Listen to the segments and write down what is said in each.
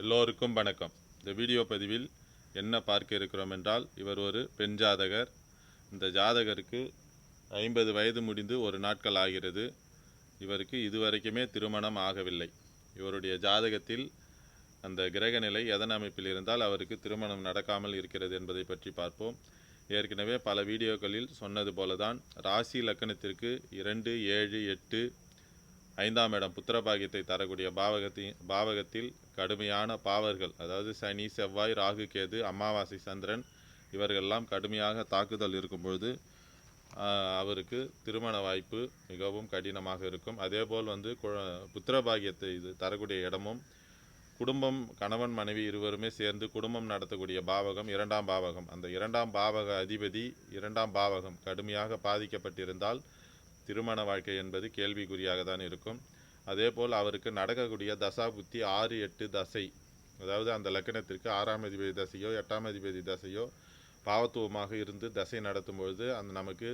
எல்லோருக்கும் வணக்கம். இந்த வீடியோ பதிவில் என்ன பார்க்க இருக்கிறோம் என்றால், இவர் ஒரு பெண் ஜாதகர். இந்த ஜாதகருக்கு 50 வயது முடிந்து ஒரு நாட்கள் ஆகிறது. இவருக்கு இதுவரைக்குமே திருமணம் ஆகவில்லை. இவருடைய ஜாதகத்தில் அந்த கிரகநிலை எதன் அமைப்பில் இருந்தால் அவருக்கு திருமணம் நடக்காமல் இருக்கிறது என்பதை பற்றி பார்ப்போம். ஏற்கனவே பல வீடியோக்களில் சொன்னது போலதான் ராசி லக்கணத்திற்கு 2, 7, 8, 5ஆம் இடம் புத்திரபாகியத்தை தரக்கூடிய பாவகத்தில் கடுமையான பாவர்கள், அதாவது சனி, செவ்வாய், ராகு, கேது, அமாவாசை, சந்திரன் இவர்களெல்லாம் கடுமையாக தாக்குதல் இருக்கும்பொழுது அவருக்கு திருமண வாய்ப்பு மிகவும் கடினமாக இருக்கும். அதேபோல் புத்திரபாகியத்தை இது தரக்கூடிய இடமும் குடும்பம், கணவன் மனைவி இருவருமே சேர்ந்து குடும்பம் நடத்தக்கூடிய பாவகம் 2ஆம் பாவகம். அந்த 2ஆம் பாவக அதிபதி 2ஆம் பாவகம் கடுமையாக பாதிக்கப்பட்டிருந்தால் திருமண வாழ்க்கை என்பது கேள்விக்குறியாக தான் இருக்கும். அதேபோல் அவருக்கு நடக்கக்கூடிய தசாபுத்தி 6, 8 தசை, அதாவது அந்த லக்கணத்திற்கு 6ஆம் அதிபதி தசையோ 8ஆம் அதிபதி தசையோ பாவத்துவமாக இருந்து தசை நடத்தும் பொழுது நமக்கு,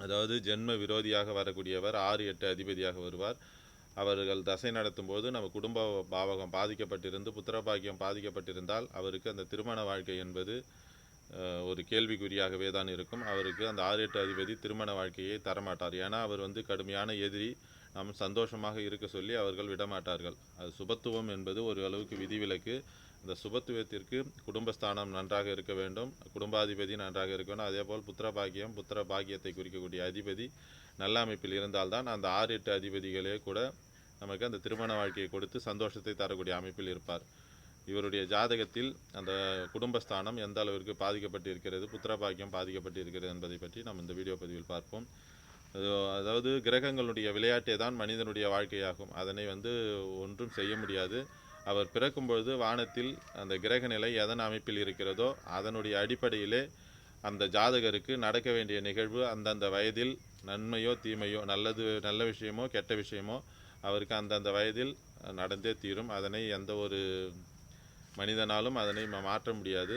அதாவது ஜென்ம விரோதியாக வரக்கூடியவர் 6, 8 அதிபதியாக வருவார். அவர்கள் தசை நடத்தும் போது நம்ம குடும்ப பாவகம் பாதிக்கப்பட்டிருந்து புத்திரபாகியம் பாதிக்கப்பட்டிருந்தால் அவருக்கு அந்த திருமண வாழ்க்கை என்பது ஒரு கேள்விக்குறியாகவே தான் இருக்கும். அவருக்கு அந்த 6, 8 அதிபதி திருமண வாழ்க்கையை தரமாட்டார். ஏன்னா அவர் கடுமையான எதிரி. நாம் சந்தோஷமாக இருக்க சொல்லி அவர்கள் விடமாட்டார்கள். அது சுபத்துவம் என்பது ஒரு அளவுக்கு விதிவிலக்கு. அந்த சுபத்துவத்திற்கு குடும்பஸ்தானம் நன்றாக இருக்க வேண்டும், குடும்பாதிபதி நன்றாக இருக்க வேண்டும். அதேபோல் புத்திர பாகியத்தை குறிக்கக்கூடிய அதிபதி நல்ல அமைப்பில் இருந்தால்தான் அந்த 6, 8 அதிபதிகளே கூட நமக்கு அந்த திருமண வாழ்க்கையை கொடுத்து சந்தோஷத்தை தரக்கூடிய அமைப்பில் இருப்பார். இவருடைய ஜாதகத்தில் அந்த குடும்பஸ்தானம் எந்த அளவிற்கு பாதிக்கப்பட்டு இருக்கிறது, புத்திரபாகியம் பாதிக்கப்பட்டு இருக்கிறது என்பதை பற்றி நாம் இந்த வீடியோ பதிவில் பார்ப்போம். அதாவது கிரகங்களுடைய விளையாட்டே தான் மனிதனுடைய வாழ்க்கையாகும். அதனை ஒன்றும் செய்ய முடியாது. அவர் பிறக்கும்பொழுது வானத்தில் அந்த கிரக நிலை எதன் அமைப்பில் இருக்கிறதோ அதனுடைய அடிப்படையிலே அந்த ஜாதகருக்கு நடக்க வேண்டிய நிகழ்வு அந்தந்த வயதில் நன்மையோ தீமையோ, நல்ல விஷயமோ கெட்ட விஷயமோ அவருக்கு அந்தந்த வயதில் நடந்தே தீரும். அதனை எந்த ஒரு மனிதனாலும் அதனை மாற்ற முடியாது.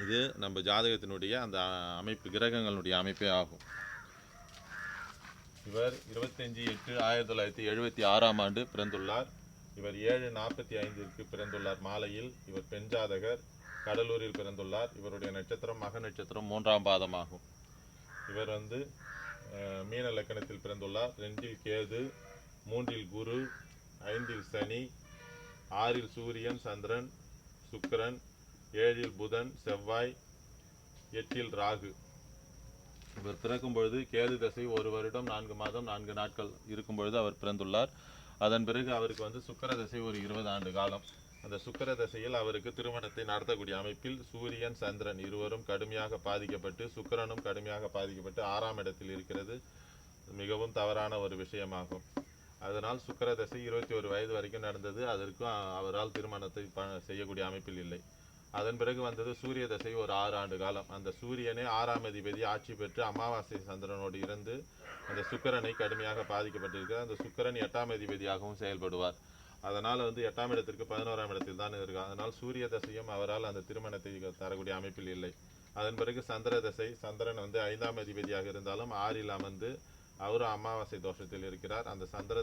இது நம்ம ஜாதகத்தினுடைய அந்த அமைப்பு, கிரகங்களுடைய அமைப்பே ஆகும். இவர் 25/8/1976ஆம் ஆண்டு பிறந்துள்ளார். இவர் 7:45 பிறந்துள்ளார் மாலையில். இவர் பெண் ஜாதகர், கடலூரில் பிறந்துள்ளார். இவருடைய நட்சத்திரம் மக நட்சத்திரம் 3ஆம் பாதமாகும். இவர் மீன லக்கணத்தில் பிறந்துள்ளார். 2இல் கேது, 3இல் குரு, 5இல் சனி, 6இல் சூரியன், சந்திரன், சுக்கிரன், 7இல் புதன், செவ்வாய், 8இல் ராகு. இவர் பிறக்கும் பொழுது கேது தசை 1 வருடம் 4 மாதம் 4 நாட்கள் இருக்கும் பொழுது அவர் பிறந்துள்ளார். அதன் பிறகு அவருக்கு சுக்கிர தசை ஒரு 20 ஆண்டு காலம். அந்த சுக்கிர தசையில் அவருக்கு திருமணத்தை நடத்தக்கூடிய அமைப்பில் சூரியன், சந்திரன் இருவரும் கடுமையாக பாதிக்கப்பட்டு, சுக்கிரனும் கடுமையாக பாதிக்கப்பட்டு 6ஆம் இடத்தில் இருக்கிறது மிகவும் தவறான ஒரு விஷயமாகும். அதனால் சுக்கிர தசை 21 வயது வரைக்கும் நடந்தது. அதற்கும் அவரால் திருமணத்தை செய்யக்கூடிய அமைப்பில் இல்லை. அதன் பிறகு சூரிய தசை ஒரு 6 ஆண்டு காலம். அந்த சூரியனே 6ஆம் அதிபதி ஆட்சி பெற்று அமாவாசை சந்திரனோடு இருந்து அந்த சுக்கிரனை கடுமையாக பாதிக்கப்பட்டிருக்கிறார். அந்த சுக்கிரன் 8ஆம் அதிபதியாகவும் செயல்படுவார். அதனால் 8ஆம் இடத்திற்கு 11ஆம் இடத்தில் தான் இருக்கு. அதனால் சூரிய தசையும் அவரால் அந்த திருமணத்தை தரக்கூடிய அமைப்பில் இல்லை. அதன் பிறகு சந்திர தசை, சந்திரன் 5ஆம் அதிபதியாக இருந்தாலும் 6இல் அமர்ந்து அவரும் அமாவாசை தோஷத்தில் இருக்கிறார். அந்த சந்திர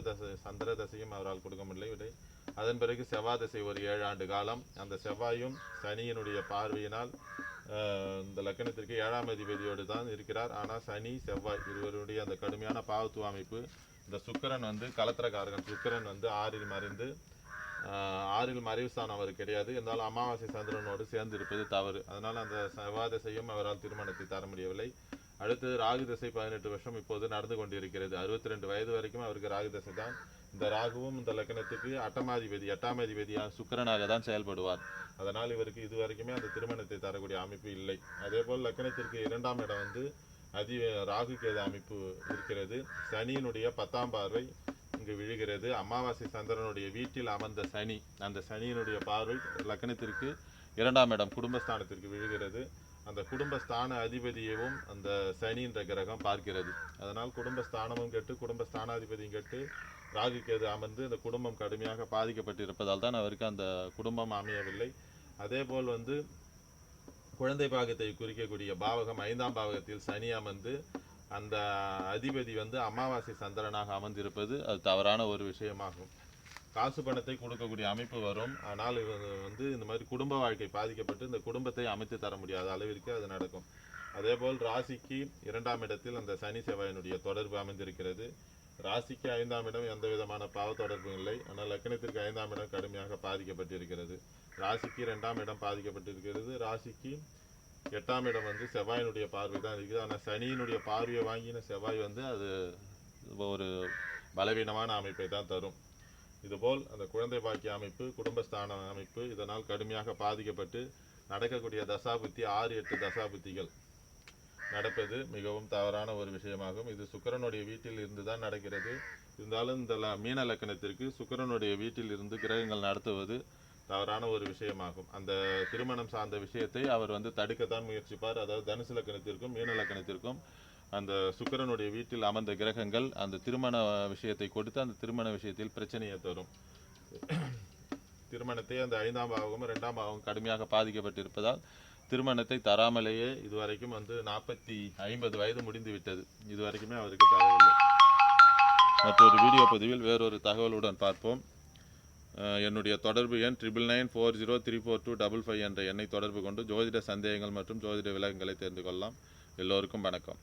தசையும் அவரால் கொடுக்க முடியவில்லை. அதன் பிறகு செவ்வாய் தசை ஒரு 7 ஆண்டு காலம். அந்த செவ்வாயும் சனியினுடைய பார்வையினால் இந்த லக்கணத்திற்கு 7ஆம் அதிபதியோடு தான் இருக்கிறார். ஆனால் சனி, செவ்வாய் இருவருடைய அந்த கடுமையான பாவத்துவ அமைப்பு. இந்த சுக்கிரன் கலத்திரக்காரகன் சுக்கிரன் 6இல் மறைந்து, 6இல் மறைவு ஸ்தானம் அவர் கிடையாது. இருந்தாலும் அமாவாசை சந்திரனோடு சேர்ந்து இருப்பது தவறு. அதனால் அந்த செவ்வாய் தசையும் அவரால் திருமணத்தை தர முடியவில்லை. அடுத்தது ராகு தசை 18 வருஷம் இப்போது நடந்து கொண்டிருக்கிறது. 62 வயது வரைக்கும் அவருக்கு ராகு தசை தான். இந்த ராகுவும் இந்த லக்கணத்துக்கு 8ஆம் அதிபதியாக சுக்கிரனாக தான் செயல்படுவார். அதனால் இவருக்கு இதுவரைக்குமே அந்த திருமணத்தை தரக்கூடிய அமைப்பு இல்லை. அதேபோல் லக்கணத்திற்கு 2ஆம் இடம் ராகு கேது அமைப்பு இருக்கிறது. சனியினுடைய 10ஆம் பார்வை இங்கு விழுகிறது. அமாவாசை சந்திரனுடைய வீட்டில் அமர்ந்த சனி, அந்த சனியினுடைய பார்வை லக்கணத்திற்கு 2ஆம் இடம் குடும்பஸ்தானத்திற்கு விழுகிறது. அந்த குடும்பஸ்தான அதிபதியவும் அந்த சனி என்ற கிரகம் பார்க்கிறது. அதனால் குடும்பஸ்தானமும் கெட்டு குடும்பஸ்தானாதிபதியும் கெட்டு ராகு கேது அமர்ந்து அந்த குடும்பம் கடுமையாக பாதிக்கப்பட்டிருப்பதால் தான் அவருக்கு அந்த குடும்பம் அமையவில்லை. அதேபோல் குழந்தை பாகத்தை குறிக்கக்கூடிய பாவகம் 5ஆம் பாவகத்தில் சனி அமர்ந்து அந்த அதிபதி அமாவாசை சந்திரனாக அமர்ந்திருப்பது அது தவறான ஒரு விஷயமாகும். காசு பணத்தை கொடுக்கக்கூடிய அமைப்பு வரும். ஆனால் இவங்க வந்து இந்த மாதிரி குடும்ப வாழ்க்கை பாதிக்கப்பட்டு இந்த குடும்பத்தை அமைத்து தர முடியாத அளவிற்கு அது நடக்கும். அதேபோல் ராசிக்கு 2ஆம் இடத்தில் அந்த சனி செவ்வாயினுடைய தொடர்பு அமைந்திருக்கிறது. ராசிக்கு 5ஆம் இடம் எந்த விதமான பாவ தொடர்பும் இல்லை. ஆனால் லக்னத்திற்கு 5ஆம் இடம் கடுமையாக பாதிக்கப்பட்டிருக்கிறது. ராசிக்கு 2ஆம் இடம் பாதிக்கப்பட்டிருக்கிறது. ராசிக்கு 8ஆம் இடம் வந்து செவ்வாயினுடைய பார்வை தான் இருக்குது. ஆனால் சனியினுடைய பார்வையை வாங்கின செவ்வாய் வந்து அது ஒரு பலவீனமான அமைப்பை தான் தரும். இதுபோல் அந்த குழந்தை பாக்கிய அமைப்பு, குடும்பஸ்தான அமைப்பு இதனால் கடுமையாக பாதிக்கப்பட்டு நடக்கக்கூடிய தசாபுத்தி 6-8 தசாபுத்திகள் நடப்பது மிகவும் தவறான ஒரு விஷயமாகும். இது சுக்கிரனுடைய வீட்டில் இருந்து தான் நடக்கிறது. இருந்தாலும் இந்த மீன லக்கணத்திற்கு சுக்கிரனுடைய வீட்டில் இருந்து கிரகங்கள் நடத்துவது தவறான ஒரு விஷயமாகும். அந்த திருமணம் சார்ந்த விஷயத்தை அவர் வந்து தடுக்கத்தான் முயற்சிப்பார். அதாவது தனுசு லக்கணத்திற்கும் மீன லக்கணத்திற்கும் அந்த சுக்கிரனுடைய வீட்டில் அமர்ந்த கிரகங்கள் அந்த திருமண விஷயத்தை கொடுத்து அந்த திருமண விஷயத்தில் பிரச்சனையை தரும். திருமணத்தை அந்த 5ஆம் பாவமும் 2ஆம் பாவமும் கடுமையாக பாதிக்கப்பட்டிருப்பதால் திருமணத்தை தராமலேயே இதுவரைக்கும் வந்து 50 வயது முடிந்து விட்டது. இதுவரைக்குமே அவருக்கு தரவில்லை. மற்றொரு வீடியோ பதிவில் வேறொரு தகவலுடன் பார்ப்போம். என்னுடைய தொடர்பு எண் 9994034255 என்ற எண்ணை தொடர்பு கொண்டு ஜோதிட சந்தேகங்கள் மற்றும் ஜோதிட விளக்கங்களை தெரிந்து கொள்ளலாம். எல்லோருக்கும் வணக்கம்.